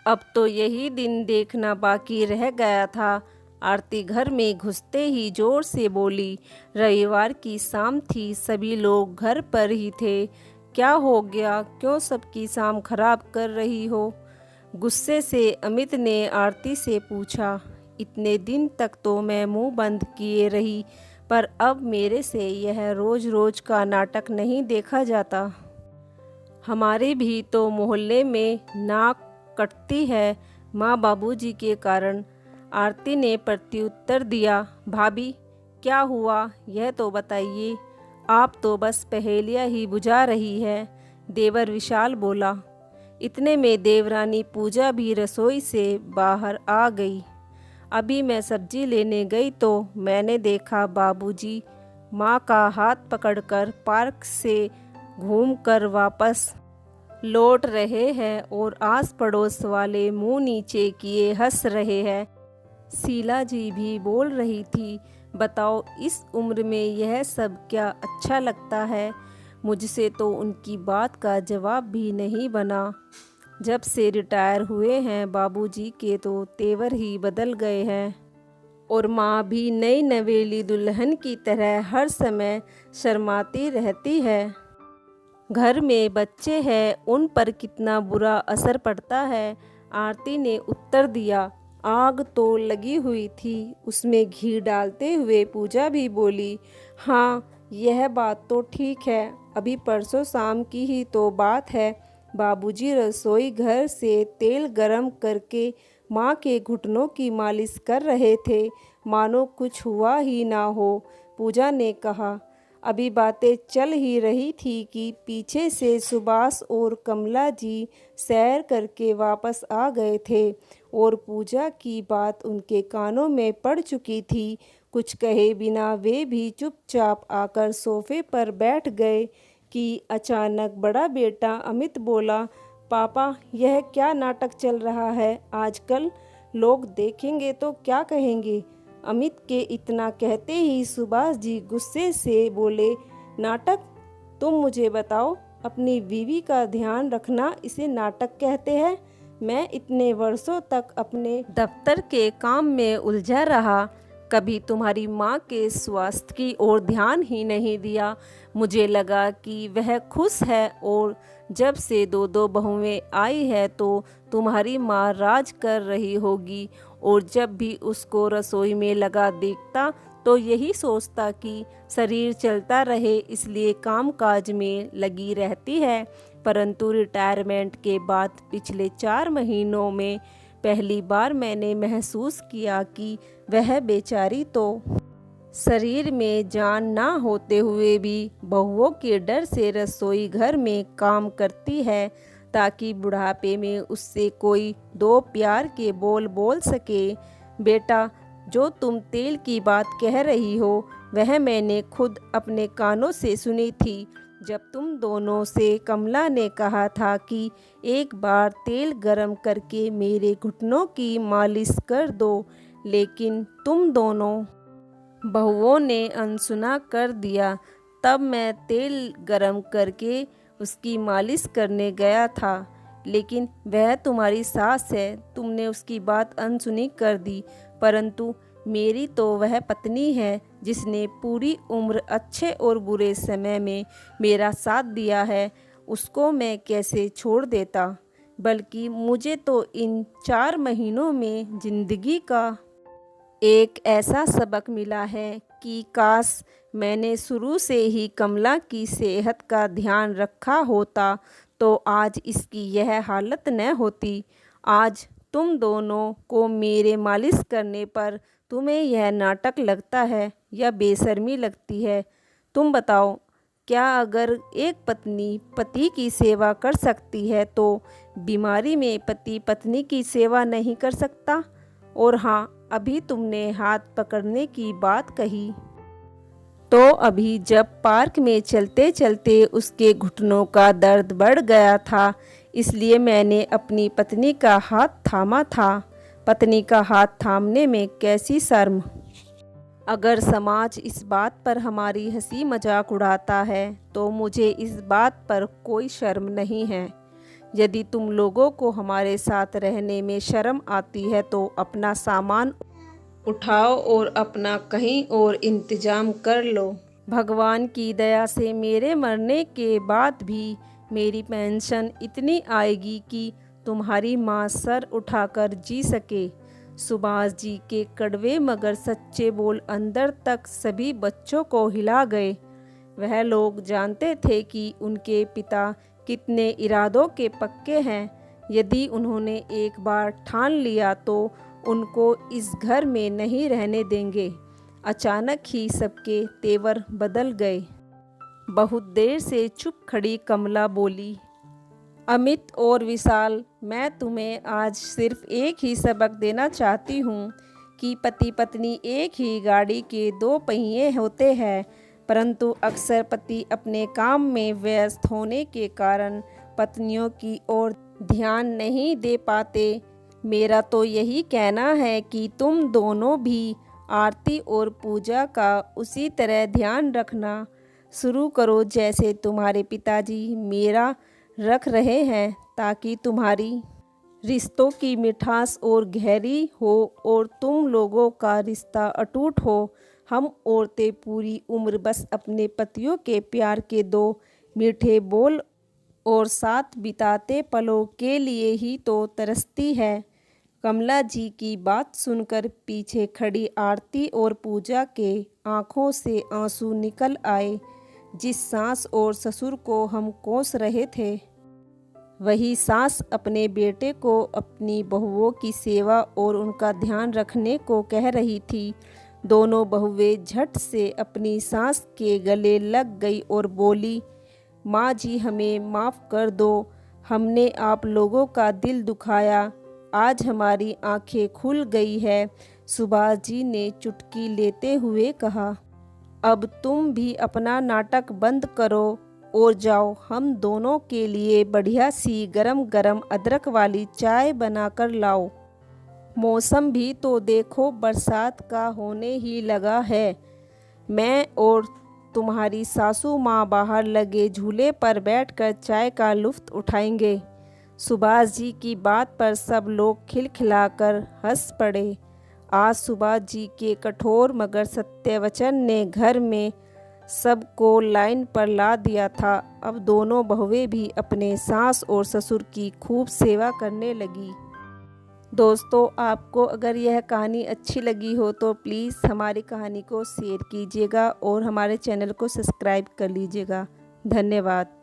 अब तो यही दिन देखना बाकी रह गया था। आरती घर में घुसते ही जोर से बोली, रविवार की शाम थी, सभी लोग घर पर ही थे। क्या हो गया, क्यों सबकी शाम खराब कर रही हो? गुस्से से अमित ने आरती से पूछा। इतने दिन तक तो मैं मुंह बंद किए रही, पर अब मेरे से यह रोज रोज का नाटक नहीं देखा जाता। हमारे भी तो मोहल्ले में नाक कटती है माँ बाबूजी के कारण। आरती ने प्रत्युत्तर दिया। भाभी, क्या हुआ यह तो बताइए, आप तो बस पहेलियाँ ही बुझा रही है, देवर विशाल बोला। इतने में देवरानी पूजा भी रसोई से बाहर आ गई। अभी मैं सब्जी लेने गई तो मैंने देखा बाबूजी माँ का हाथ पकड़कर पार्क से घूमकर वापस लौट रहे हैं और आस पड़ोस वाले मुंह नीचे किए हंस रहे हैं। शीला जी भी बोल रही थी, बताओ इस उम्र में यह सब क्या अच्छा लगता है। मुझसे तो उनकी बात का जवाब भी नहीं बना। जब से रिटायर हुए हैं बाबूजी के तो तेवर ही बदल गए हैं और माँ भी नई नवेली दुल्हन की तरह हर समय शर्माती रहती है। घर में बच्चे हैं, उन पर कितना बुरा असर पड़ता है। आरती ने उत्तर दिया। आग तो लगी हुई थी, उसमें घी डालते हुए पूजा भी बोली, हाँ यह बात तो ठीक है। अभी परसों शाम की ही तो बात है, बाबूजी रसोई घर से तेल गरम करके माँ के घुटनों की मालिश कर रहे थे, मानो कुछ हुआ ही ना हो। पूजा ने कहा। अभी बातें चल ही रही थी कि पीछे से सुभाष और कमला जी सैर करके वापस आ गए थे और पूजा की बात उनके कानों में पड़ चुकी थी। कुछ कहे बिना वे भी चुपचाप आकर सोफे पर बैठ गए कि अचानक बड़ा बेटा अमित बोला, पापा यह क्या नाटक चल रहा है आजकल, लोग देखेंगे तो क्या कहेंगे। अमित के इतना कहते ही सुभाष जी गुस्से से बोले, नाटक? तुम मुझे बताओ, अपनी बीवी का ध्यान रखना इसे नाटक कहते हैं? मैं इतने वर्षों तक अपने दफ्तर के काम में उलझा रहा, कभी तुम्हारी माँ के स्वास्थ्य की ओर ध्यान ही नहीं दिया। मुझे लगा कि वह खुश है और जब से दो दो बहुएं आई है तो तुम्हारी माँ राज कर रही होगी, और जब भी उसको रसोई में लगा देखता तो यही सोचता कि शरीर चलता रहे इसलिए कामकाज में लगी रहती है। परंतु रिटायरमेंट के बाद पिछले 4 महीनों में पहली बार मैंने महसूस किया कि वह बेचारी तो शरीर में जान ना होते हुए भी बहुओं के डर से रसोई घर में काम करती है, ताकि बुढ़ापे में उससे कोई 2 प्यार के बोल बोल सके। बेटा, जो तुम तेल की बात कह रही हो वह मैंने खुद अपने कानों से सुनी थी, जब तुम दोनों से कमला ने कहा था कि एक बार तेल गरम करके मेरे घुटनों की मालिश कर दो, लेकिन तुम दोनों बहुओं ने अनसुना कर दिया। तब मैं तेल गरम करके उसकी मालिश करने गया था, लेकिन वह तुम्हारी सास है, तुमने उसकी बात अनसुनी कर दी। परंतु मेरी तो वह पत्नी है जिसने पूरी उम्र अच्छे और बुरे समय में मेरा साथ दिया है, उसको मैं कैसे छोड़ देता। बल्कि मुझे तो इन 4 महीनों में जिंदगी का एक ऐसा सबक मिला है कि काश मैंने शुरू से ही कमला की सेहत का ध्यान रखा होता तो आज इसकी यह हालत न होती। आज तुम दोनों को मेरे मालिश करने पर तुम्हें यह नाटक लगता है या बेशर्मी लगती है? तुम बताओ, क्या अगर एक पत्नी पति की सेवा कर सकती है तो बीमारी में पति पत्नी की सेवा नहीं कर सकता? और हाँ, अभी तुमने हाथ पकड़ने की बात कही, तो अभी जब पार्क में चलते चलते उसके घुटनों का दर्द बढ़ गया था, इसलिए मैंने अपनी पत्नी का हाथ थामा था। पत्नी का हाथ थामने में कैसी शर्म। अगर समाज इस बात पर हमारी हंसी मजाक उड़ाता है तो मुझे इस बात पर कोई शर्म नहीं है। यदि तुम लोगों को हमारे साथ रहने में शर्म आती है तो अपना सामान उठाओ और अपना कहीं और इंतजाम कर लो। भगवान की दया से मेरे मरने के बाद भी मेरी पेंशन इतनी आएगी कि तुम्हारी माँ सर उठाकर जी सके। सुभाष जी के कड़वे मगर सच्चे बोल अंदर तक सभी बच्चों को हिला गए। वह लोग जानते थे कि उनके पिता कितने इरादों के पक्के हैं। यदि उन्होंने एक बार ठान लिया तो उनको इस घर में नहीं रहने देंगे। अचानक ही सबके तेवर बदल गए। बहुत देर से चुप खड़ी कमला बोली, अमित और विशाल, मैं तुम्हें आज सिर्फ एक ही सबक देना चाहती हूँ कि पति पत्नी एक ही गाड़ी के दो पहिए होते हैं, परंतु अक्सर पति अपने काम में व्यस्त होने के कारण पत्नियों की ओर ध्यान नहीं दे पाते। मेरा तो यही कहना है कि तुम दोनों भी आरती और पूजा का उसी तरह ध्यान रखना शुरू करो जैसे तुम्हारे पिताजी मेरा रख रहे हैं, ताकि तुम्हारी रिश्तों की मिठास और गहरी हो और तुम लोगों का रिश्ता अटूट हो। हम औरतें पूरी उम्र बस अपने पतियों के प्यार के दो मीठे बोल और साथ बिताते पलों के लिए ही तो तरसती है। कमला जी की बात सुनकर पीछे खड़ी आरती और पूजा के आंखों से आंसू निकल आए। जिस सास और ससुर को हम कोस रहे थे, वही सास अपने बेटे को अपनी बहुओं की सेवा और उनका ध्यान रखने को कह रही थी। दोनों बहुएं झट से अपनी सास के गले लग गई और बोली, माँ जी हमें माफ़ कर दो, हमने आप लोगों का दिल दुखाया। आज हमारी आंखें खुल गई है। सुभाष जी ने चुटकी लेते हुए कहा, अब तुम भी अपना नाटक बंद करो और जाओ, हम दोनों के लिए बढ़िया सी गरम गरम अदरक वाली चाय बनाकर लाओ। मौसम भी तो देखो बरसात का होने ही लगा है। मैं और तुम्हारी सासू माँ बाहर लगे झूले पर बैठकर चाय का लुत्फ़ उठाएंगे। सुभाष जी की बात पर सब लोग खिलखिलाकर हंस पड़े। आज सुभाष जी के कठोर मगर सत्य वचन ने घर में सबको लाइन पर ला दिया था। अब दोनों बहुएं भी अपने सास और ससुर की खूब सेवा करने लगी। दोस्तों, आपको अगर यह कहानी अच्छी लगी हो तो प्लीज़ हमारी कहानी को शेयर कीजिएगा और हमारे चैनल को सब्सक्राइब कर लीजिएगा। धन्यवाद।